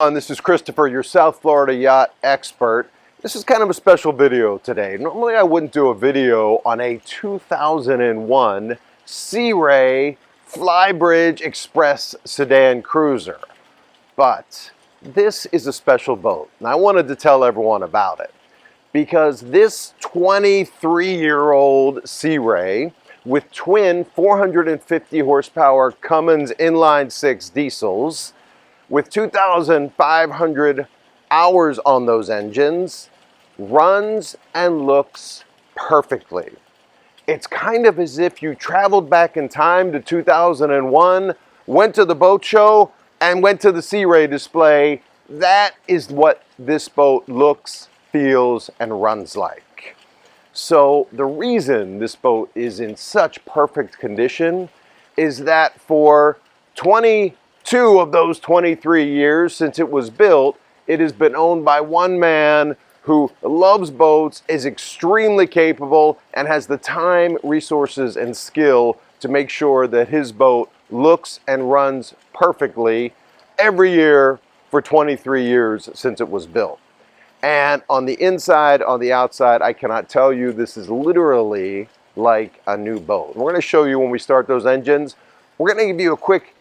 This is Christopher, your South Florida yacht expert. This is kind of a special video today. Normally I wouldn't do a video on a 2001 Sea Ray Flybridge Express sedan cruiser, but this is a special boat and I wanted to tell everyone about it because this 23-year-old Sea Ray with twin 450 horsepower Cummins inline 6 diesels with 2,500 hours on those engines, runs and looks perfectly. It's kind of as if you traveled back in time to 2001, went to the boat show, and went to the Sea Ray display. That is what this boat looks, feels, and runs like. So the reason this boat is in such perfect condition is that for 22 of those 23 years since it was built, it has been owned by one man who loves boats, is extremely capable, and has the time, resources, and skill to make sure that his boat looks and runs perfectly every year for 23 years since it was built. And on the inside, on the outside, I cannot tell you, this is literally like a new boat. We're going to show you when we start those engines. We're going to give you a quick.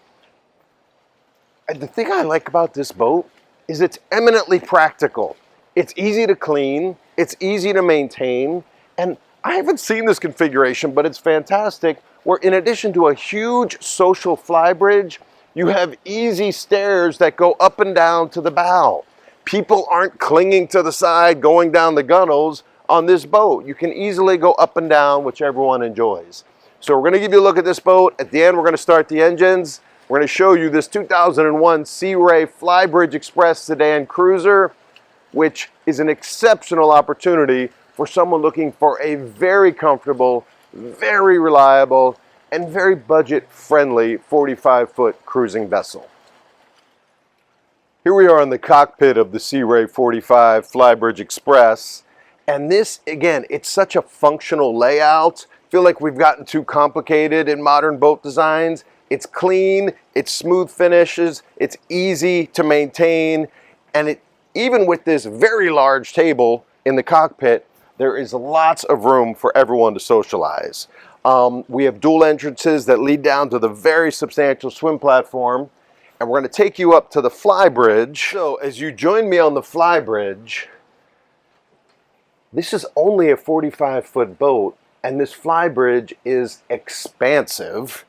The thing I like about this boat is it's eminently practical. It's easy to clean, it's easy to maintain, and I haven't seen this configuration, but it's fantastic, where in addition to a huge social flybridge, you have easy stairs that go up and down to the bow. People aren't clinging to the side, going down the gunnels on this boat. You can easily go up and down, which everyone enjoys. So we're gonna give you a look at this boat. At the end, we're gonna start the engines. We're going to show you this 2001 Sea Ray Flybridge Express sedan cruiser, which is an exceptional opportunity for someone looking for a very comfortable, very reliable, and very budget-friendly 45-foot cruising vessel. Here we are in the cockpit of the Sea Ray 45 Flybridge Express, and this, again, it's such a functional layout. I feel like we've gotten too complicated in modern boat designs. It's clean, it's smooth finishes, it's easy to maintain, and even with this very large table in the cockpit, there is lots of room for everyone to socialize. We have dual entrances that lead down to the very substantial swim platform, and we're going to take you up to the flybridge. So as you join me on the flybridge, this is only a 45-foot boat, and this flybridge is expansive.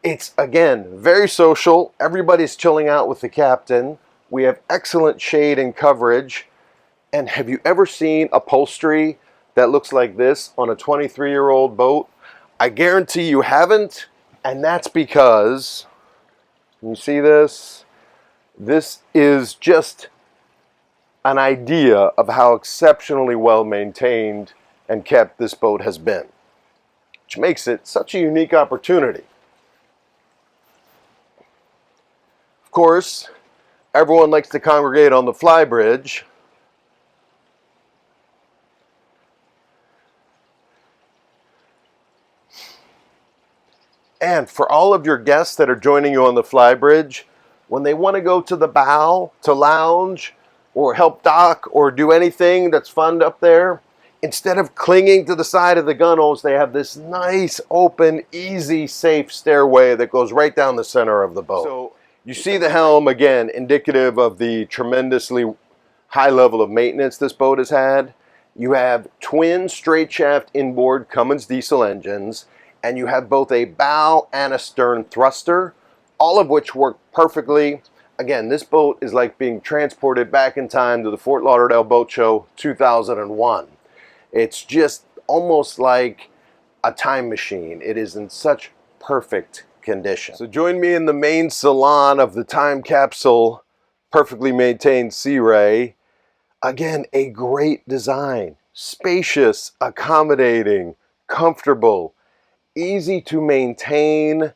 It's, again, very social. Everybody's chilling out with the captain. We have excellent shade and coverage. And have you ever seen upholstery that looks like this on a 23-year-old boat? I guarantee you haven't. And that's because, you see this? This is just an idea of how exceptionally well maintained and kept this boat has been, which makes it such a unique opportunity. Of course, everyone likes to congregate on the flybridge. And for all of your guests that are joining you on the flybridge, when they want to go to the bow to lounge or help dock or do anything that's fun up there, instead of clinging to the side of the gunnels, they have this nice, open, easy, safe stairway that goes right down the center of the boat. So you see the helm, again, indicative of the tremendously high level of maintenance this boat has had. You have twin straight shaft inboard Cummins diesel engines, and you have both a bow and a stern thruster, all of which work perfectly. Again, this boat is like being transported back in time to the Fort Lauderdale Boat Show 2001. It's just almost like a time machine. It is in such perfect condition. So join me in the main salon of the time capsule, perfectly maintained Sea Ray. Again, a great design, spacious, accommodating, comfortable, easy to maintain,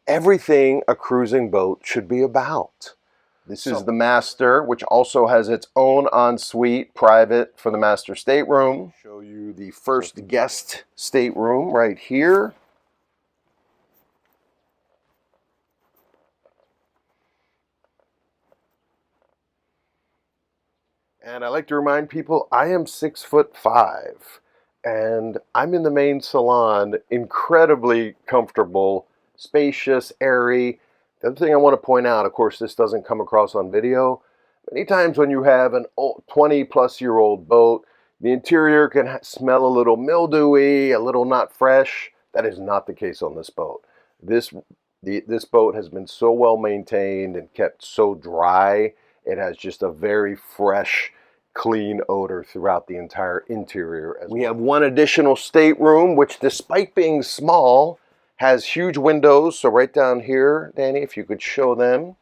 everything a cruising boat should be about. This is the master, which also has its own ensuite private for the master stateroom. Show you the first guest stateroom right here. And I like to remind people, I am 6'5", and I'm in the main salon, incredibly comfortable, spacious, airy. The other thing I want to point out, of course, this doesn't come across on video. Many times when you have an 20-plus-year-old boat, the interior can smell a little mildewy, a little not fresh. That is not the case on this boat. This boat has been so well maintained and kept so dry. It has just a very fresh, clean odor throughout the entire interior. We have one additional stateroom, which despite being small, has huge windows. So right down here, Danny, if you could show them.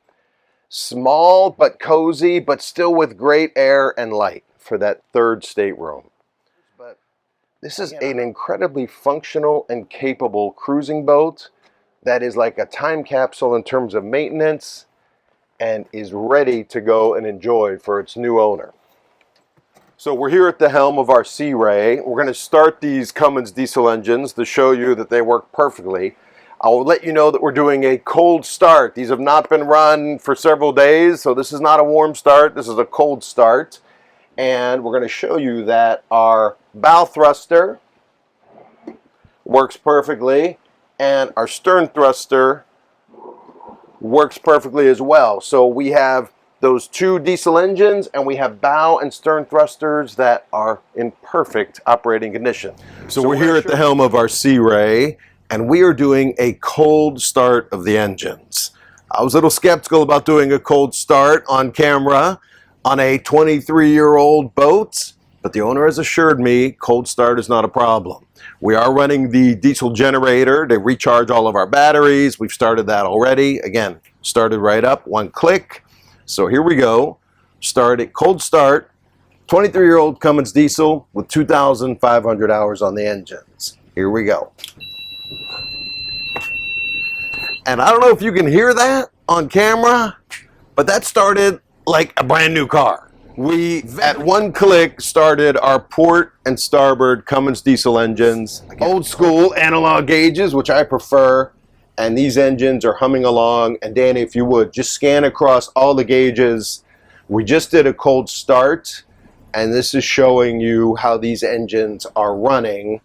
Small but cozy, but still with great air and light for that third stateroom. But this is an incredibly functional and capable cruising boat that is like a time capsule in terms of maintenance and is ready to go and enjoy for its new owner. So we're here at the helm of our Sea Ray. We're going to start these Cummins diesel engines to show you that they work perfectly. I'll let you know that we're doing a cold start. These have not been run for several days, so this is not a warm start. This is a cold start. And we're going to show you that our bow thruster works perfectly, and our stern thruster works perfectly as well. So we have those two diesel engines, and we have bow and stern thrusters that are in perfect operating condition. So we're here at the helm of our Sea Ray, and we are doing a cold start of the engines. I was a little skeptical about doing a cold start on camera on a 23-year-old boat, but the owner has assured me cold start is not a problem. We are running the diesel generator to recharge all of our batteries. We've started that already. Again, started right up, one click. So here we go. Start it, cold start, 23-year-old Cummins diesel with 2,500 hours on the engines. Here we go. And I don't know if you can hear that on camera, but that started like a brand new car. We, at one click, started our port and starboard Cummins diesel engines. Old school analog gauges, which I prefer, and these engines are humming along. And Danny, if you would, just scan across all the gauges. We just did a cold start, and this is showing you how these engines are running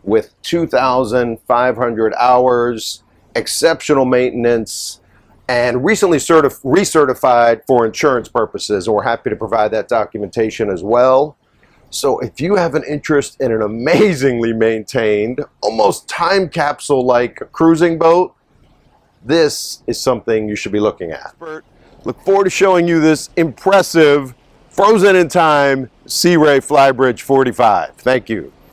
with 2,500 hours, exceptional maintenance, and recently recertified for insurance purposes, and we're happy to provide that documentation as well. So if you have an interest in an amazingly maintained, almost time capsule-like cruising boat, this is something you should be looking at. Look forward to showing you this impressive, frozen in time Sea Ray Flybridge 45. Thank you.